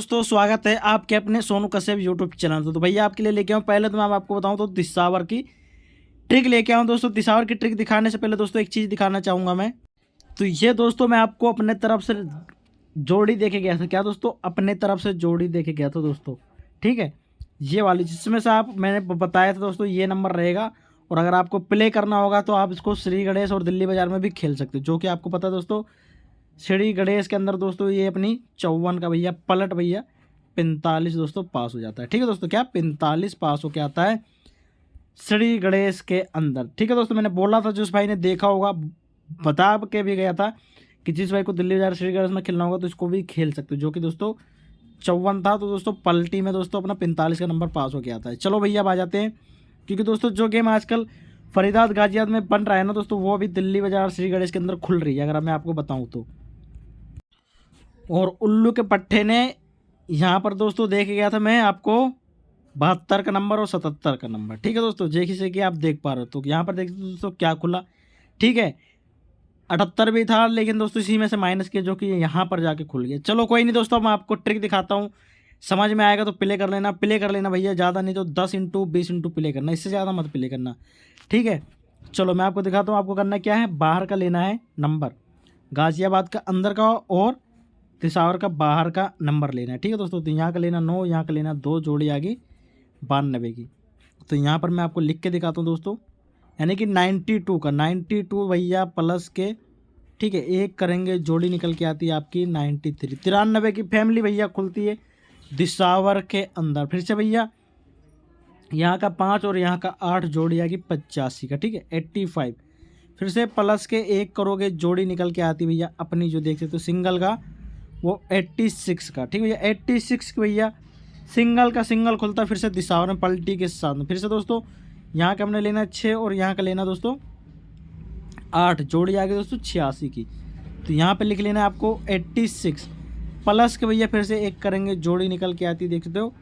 दोस्तों स्वागत है आपके अपने सोनू कश्यप यूट्यूब चैनल तो भैया आपके लिए लेके आऊँ। पहले तो मैं आपको बताऊं तो दिसावर की ट्रिक लेके आऊँ। दोस्तों दिसावर की ट्रिक दिखाने से पहले दोस्तों एक चीज़ दिखाना चाहूँगा मैं। तो ये दोस्तों मैं आपको अपने तरफ से जोड़ी देके गया था। क्या दोस्तों, अपने तरफ से जोड़ी देके गया था दोस्तों। ठीक है, ये वाली जिसमें से आप मैंने बताया था दोस्तों ये नंबर रहेगा। और अगर आपको प्ले करना होगा तो आप इसको श्री गणेश और दिल्ली बाजार में भी खेल सकते हो, जो कि आपको पता है दोस्तों। श्री गणेश के अंदर दोस्तों ये अपनी 54 का भैया पलट भैया 45 दोस्तों पास हो जाता है। ठीक है दोस्तों, क्या 45 पास हो के आता है श्री गणेश के अंदर। ठीक है दोस्तों, मैंने बोला था जिस भाई ने देखा होगा बता के भी गया था कि जिस भाई को दिल्ली बाजार श्री गणेश में खेलना होगा तो इसको भी खेल सकते हो, जो कि दोस्तों 54 था। तो दोस्तों पलटी में दोस्तों अपना 45 का नंबर पास हो के आता है। चलो भैया अब आ जाते हैं, क्योंकि दोस्तों जो गेम आजकल फरीदाबाद गाजियाबाद में बन रहा है ना दोस्तों, वो अभी दिल्ली बाजार श्री गणेश के अंदर खुल रही है, अगर मैं आपको बताऊं तो। और उल्लू के पट्टे ने यहाँ पर दोस्तों देख गया था मैं आपको 72 का नंबर और 77 का नंबर। ठीक है दोस्तों, जैसे कि आप देख पा रहे हो तो यहाँ पर देखते दोस्तों क्या खुला। ठीक है, 78 भी था, लेकिन दोस्तों इसी में से माइनस किया, जो कि यहाँ पर जाके खुल गया। चलो कोई नहीं दोस्तों, मैं आपको ट्रिक दिखाता हूँ, समझ में आएगा तो प्ले कर लेना भैया। ज़्यादा नहीं तो 10 इंटू 20 इंटू प्ले करना, इससे ज़्यादा मत प्ले करना। ठीक है, चलो मैं आपको दिखाता हूँ। आपको करना क्या है, बाहर का लेना है नंबर, गाजियाबाद का अंदर का और दिसावर का बाहर का नंबर लेना है। ठीक है दोस्तों, तो यहाँ का लेना 9, यहाँ का लेना 2, जोड़ी आ गई 92 की। तो यहाँ पर मैं आपको लिख के दिखाता हूँ दोस्तों, यानी कि 92 का 92 भैया प्लस के। ठीक है, एक करेंगे जोड़ी निकल के आती है आपकी 93, 93 की फैमिली भैया खुलती है दिसावर के अंदर। फिर से भैया यहाँ का 5 और यहाँ का 8 जोड़ी आएगी 85 का। ठीक है, 85 फिर से प्लस के एक करोगे जोड़ी निकल के आती भैया अपनी, जो देख सकते हो सिंगल का वो 86 का। ठीक है भैया, 86 भैया सिंगल का सिंगल खुलता है फिर से दिसावर में पलटी के साथ में। फिर से दोस्तों यहाँ का हमने लेना 6 और यहाँ का लेना दोस्तों 8, जोड़ी आ गई दोस्तों 86 की। तो यहाँ पे लिख लेना है आपको 86 प्लस के भैया फिर से एक करेंगे जोड़ी निकल के आती है, देख सकते हो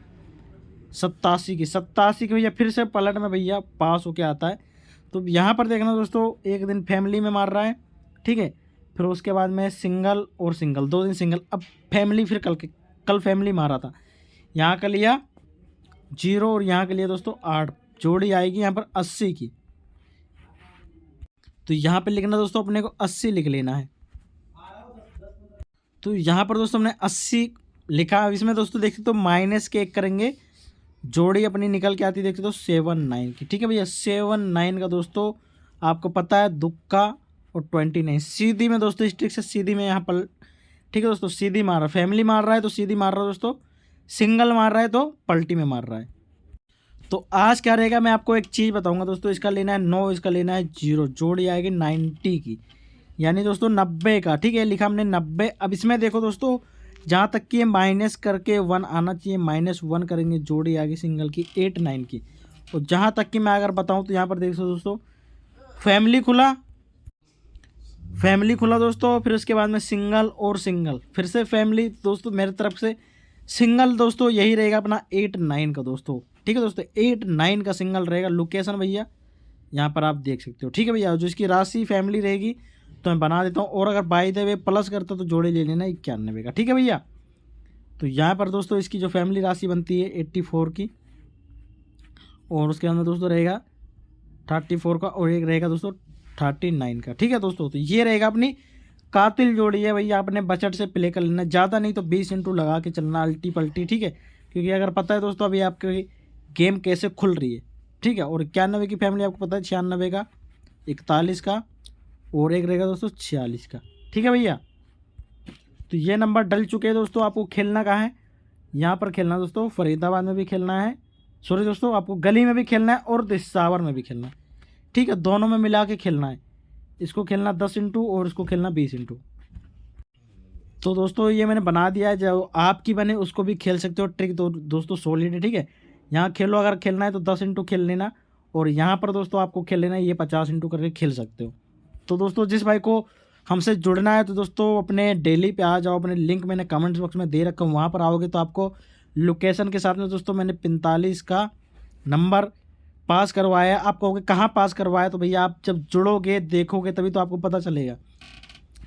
87 की। 87 की भैया फिर से पलट में भैया पास होके आता है। तो यहाँ पर देखना दोस्तों, एक दिन फैमिली में मार रहा है। ठीक है, फिर उसके बाद में सिंगल और सिंगल, 2 दिन सिंगल, अब फैमिली, फिर कल फैमिली मारा था। यहाँ का लिया 0 और यहाँ के लिए दोस्तों 8, जोड़ी आएगी यहाँ पर 80 की। तो यहाँ पे लिखना दोस्तों अपने को 80 लिख लेना है। तो यहाँ पर दोस्तों हमने 80 लिखा। अब इसमें दोस्तों देखते तो माइनस के एक करेंगे, जोड़ी अपनी निकल के आती देखते तो 79 की। ठीक है भैया, 79 का दोस्तों आपको पता है दुक्का और 29 सीधी में दोस्तों, इस ट्रिक से सीधी में यहाँ पर। ठीक है दोस्तों, सीधी मार रहा है, फैमिली मार रहा है तो सीधी मार रहा है दोस्तों, सिंगल मार रहा है तो पलटी में मार रहा है। तो आज क्या रहेगा, मैं आपको एक चीज़ बताऊंगा दोस्तों। इसका लेना है 9, इसका लेना है 0, जोड़ी आएगी 90 की, यानी दोस्तों 90 का। ठीक है, लिखा हमने 90। अब इसमें देखो दोस्तों, जहाँ तक कि ये माइनस करके 1 आना चाहिए, -1 करेंगे, जोड़ी आगे सिंगल की 89 की। और जहाँ तक कि मैं अगर बताऊँ तो यहाँ पर देखो दोस्तों फैमिली खुला दोस्तों, फिर उसके बाद में सिंगल और सिंगल, फिर से फैमिली दोस्तों। मेरी तरफ से सिंगल दोस्तों यही रहेगा अपना 89 का दोस्तों। ठीक है दोस्तों, 89 का सिंगल रहेगा। लोकेशन भैया यहाँ पर आप देख सकते हो। ठीक है भैया, जो इसकी राशि फैमिली रहेगी तो मैं बना देता हूँ। और अगर बाय द वे प्लस करता तो जोड़ी ले लेना 91 का। ठीक है भैया, तो यहाँ पर दोस्तों इसकी जो फैमिली राशि बनती है 84 की, और उसके अंदर दोस्तों रहेगा 34 का, और एक रहेगा दोस्तों 39 का। ठीक है दोस्तों, तो ये रहेगा अपनी कातिल जोड़ी है भैया। अपने बजट से प्ले कर लेना, ज़्यादा नहीं तो 20 इंटू लगा के चलना अल्टी पल्टी। ठीक है, क्योंकि अगर पता है दोस्तों अभी आपकी गेम कैसे खुल रही है। ठीक है, और 91 की फैमिली आपको पता है, 96 का, 41 का, और एक रहेगा दोस्तों 46 का। ठीक है भैया, तो ये नंबर डल चुके हैं दोस्तों। आपको खेलना कहाँ है, यहाँ पर खेलना दोस्तों, फरीदाबाद में भी खेलना है, सॉरी दोस्तों आपको गली में भी खेलना है और दिसावर में भी खेलना है। ठीक है, दोनों में मिला के खेलना है। इसको खेलना 10 इंटू और इसको खेलना 20 इंटू। तो दोस्तों ये मैंने बना दिया है, जो आपकी बने उसको भी खेल सकते हो। ट्रिक तो दोस्तों सॉलिड है। ठीक है, यहाँ खेलो, अगर खेलना है तो 10 इंटू खेल लेना, और यहाँ पर दोस्तों आपको खेल लेना है ये 50 इंटू करके खेल सकते हो। तो दोस्तों जिस भाई को हमसे जुड़ना है तो दोस्तों अपने डेली पे आ जाओ। अपने लिंक मैंने कमेंट्स बॉक्स में दे रखा हूँ, वहाँ पर आओगे तो आपको लोकेशन के साथ में दोस्तों मैंने 45 का नंबर पास करवाया। आप कहोगे कहाँ पास करवाया, तो भैया आप जब जुड़ोगे देखोगे तभी तो आपको पता चलेगा।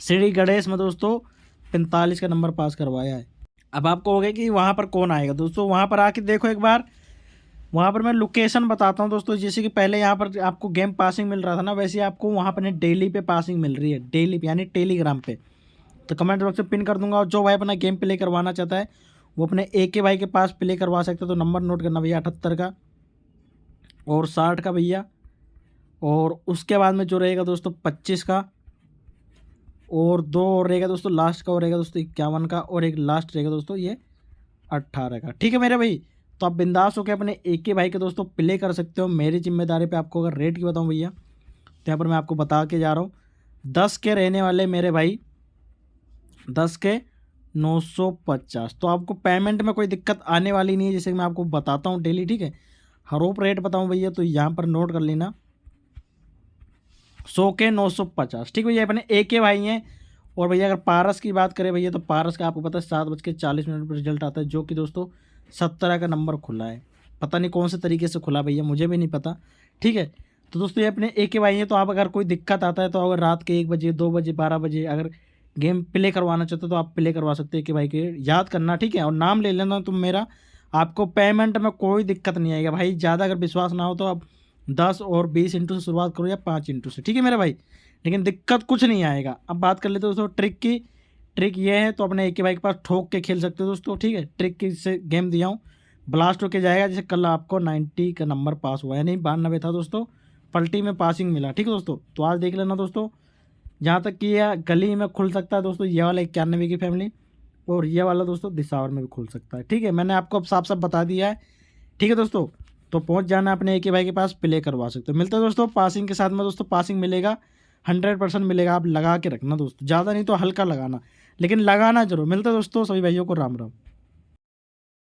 श्री गणेश में दोस्तों 45 का नंबर पास करवाया है। अब आपको हो गया कि वहाँ पर कौन आएगा दोस्तों, वहाँ पर आके देखो एक बार। वहाँ पर मैं लोकेशन बताता हूँ दोस्तों, जैसे कि पहले यहाँ पर आपको गेम पासिंग मिल रहा था ना, वैसे आपको वहाँ पर डेली पे पासिंग मिल रही है, डेली पे यानी टेलीग्राम पे। तो कमेंट बॉक्स में पिन कर दूंगा, और जो भाई अपना गेम प्ले करवाना चाहता है वो अपने AK भाई के पास प्ले करवा सकते हो। तो नंबर नोट करना भैया, 78 का और 60 का भैया, और उसके बाद में जो रहेगा दोस्तों 25 का, और 2 और रहेगा दोस्तों लास्ट का, और रहेगा दोस्तों 51 का, और एक लास्ट रहेगा दोस्तों ये 18 का। ठीक है मेरे भाई, तो आप बिंदास होकर अपने AK भाई के दोस्तों प्ले कर सकते हो। मेरी जिम्मेदारी पे आपको अगर रेट की बताऊं भैया, तो यहाँ पर मैं आपको बता के जा रहा हूँ 10 के रहने वाले मेरे भाई, 10 के 950। तो आपको पेमेंट में कोई दिक्कत आने वाली नहीं है, जैसे कि मैं आपको बताता हूँ डेली। ठीक है, हर रोप रेट बताऊँ भैया, तो यहाँ पर नोट कर लेना 100 के 950। ठीक भैया, अपने AK भाई हैं। और भैया अगर पारस की बात करें भैया, तो पारस का आपको पता है 7:40 पर रिजल्ट आता है, जो कि दोस्तों 17 का नंबर खुला है। पता नहीं कौन से तरीके से खुला भैया, मुझे भी नहीं पता। ठीक है, तो दोस्तों ये अपने AK भाई हैं। तो आप अगर कोई दिक्कत आता है, तो अगर रात के 1 बजे 2 बजे 12 बजे अगर गेम प्ले करवाना चाहते हो, तो आप प्ले करवा सकते हो AK भाई के। याद करना ठीक है, और नाम ले लेना तुम मेरा। आपको पेमेंट में कोई दिक्कत नहीं आएगा भाई। ज़्यादा अगर विश्वास ना हो तो आप 10 और 20 इंटू से शुरुआत करो, या 5 इंटू से। ठीक है मेरे भाई, लेकिन दिक्कत कुछ नहीं आएगा। अब बात कर लेते हो दोस्तों ट्रिक की। ट्रिक ये है, तो अपने AK भाई के पास ठोक के खेल सकते हो दोस्तों। ठीक है, ट्रिक की से गेम दिया हूँ, ब्लास्ट होके जाएगा। जैसे कल आपको 90 का नंबर पास हुआ है, नहीं 92 था दोस्तों, पलटी में पासिंग मिला। ठीक है दोस्तों, तो आज देख लेना दोस्तों। जहाँ तक कि यह गली में खुल सकता है दोस्तों, ये वाला 91 की फैमिली, और ये वाला दोस्तों दिसावर में भी खुल सकता है। ठीक है, मैंने आपको अब साफ साफ बता दिया है। ठीक है दोस्तों, तो पहुंच जाना अपने AK भाई के पास, प्ले करवा सकते हो। मिलता है दोस्तों पासिंग के साथ में दोस्तों, पासिंग मिलेगा 100% मिलेगा। आप लगा के रखना दोस्तों, ज़्यादा नहीं तो हल्का लगाना, लेकिन लगाना जरूर। मिलता है दोस्तों, सभी भाइयों को राम राम।